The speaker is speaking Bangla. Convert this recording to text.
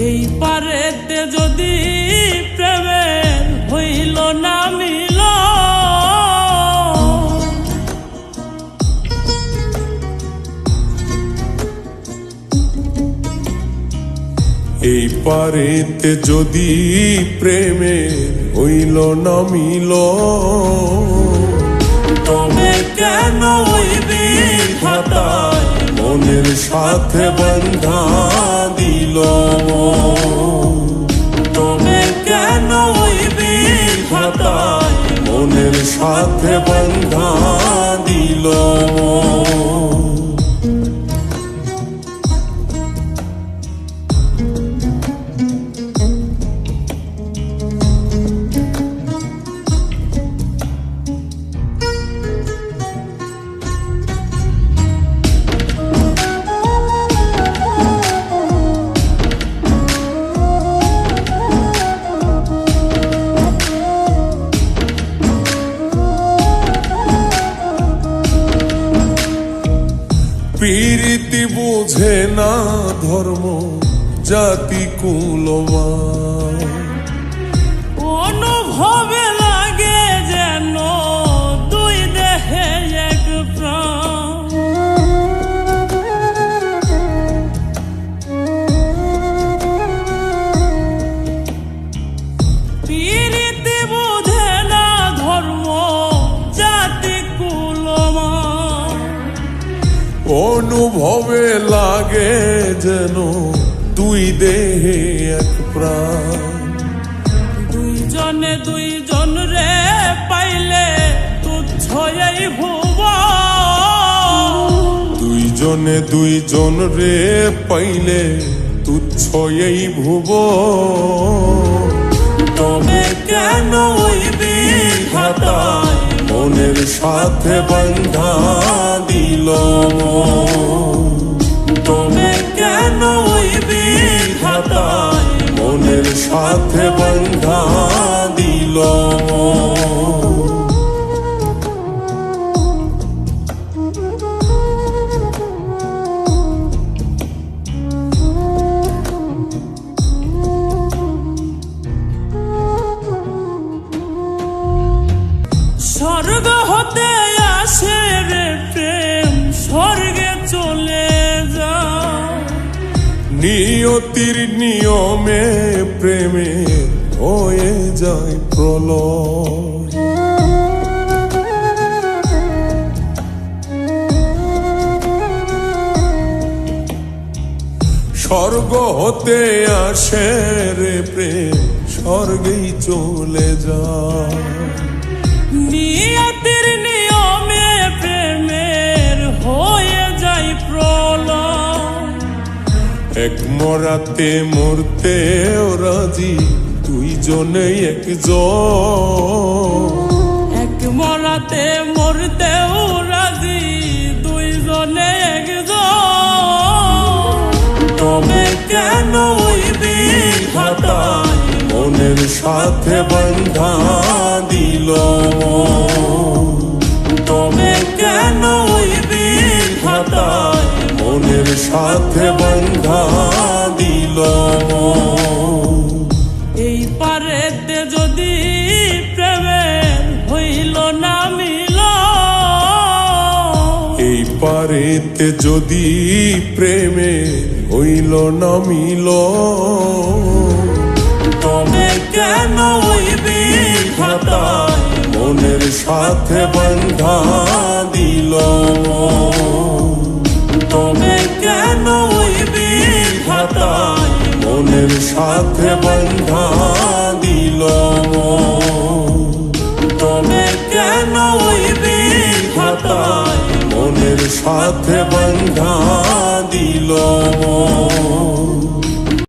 এই পারেতে যদি প্রেমের হইল না মিল, এই পারেতে যদি প্রেমের হইল না মিল, তবে কেন ওই বিধাতায় মনের সাথে বন্ধা দিল। তবে কেন ওই বিধাতায় মনের সাথে বন্ধা দিল। প্রীতি বুঝে না ধর্ম জাতি কুলমান, অনুভবে লাগে যেন দুই দেহে এক প্রাণ। প্রীতি বুঝে না ধর্ম জাতি কুলমান, অনুভবে লাগে যেন দুই দেহে এক প্রাণ। দুইজনে দুইজন রে পাইলে তুচ্ছ এই ভুবন, দুইজনে দুইজন রে পাইলে তুচ্ছ এই ভুবন। তবে কেন ওই বিধাতায় মনের সাথে বন্ধা দিল। তবে কেন ওই বিধাতায় মনের সাথে বন্ধা দিল। স্বর্গ হতে আসে রে প্রেম, স্বর্গে চলে যায়। নিয়তির নিয়মে প্রেমে হয়ে যায় প্রলয়। স্বর্গ হতে আসে রে প্রেম, স্বর্গেই চলে যায়। নিয়তির নিয়মে প্রেমের হয়ে যায় প্রলয়। এক মরাতে মরতে রাজি দুইজনে একজন, এক মরাতে মরতেও রাজি দুইজনে একজন। তবে কেন ওই বিধাতায় মনের সাথে বন্ধা দিল। তবে কেন ওই বিধাতায় মনের সাথে বন্ধা দিল। এই পারেতে যদি প্রেমের হইল না মিল, এই পারেতে যদি প্রেমে হইল না মিল, তবে কেন ওই বিধাতায় মনের সাথে বন্ধা দিল। তবে কেন ওই বিধাতায় মনের সাথে বন্ধা দিল। তবে কেন ওই বিধাতায় মনের সাথে বন্ধা দিল।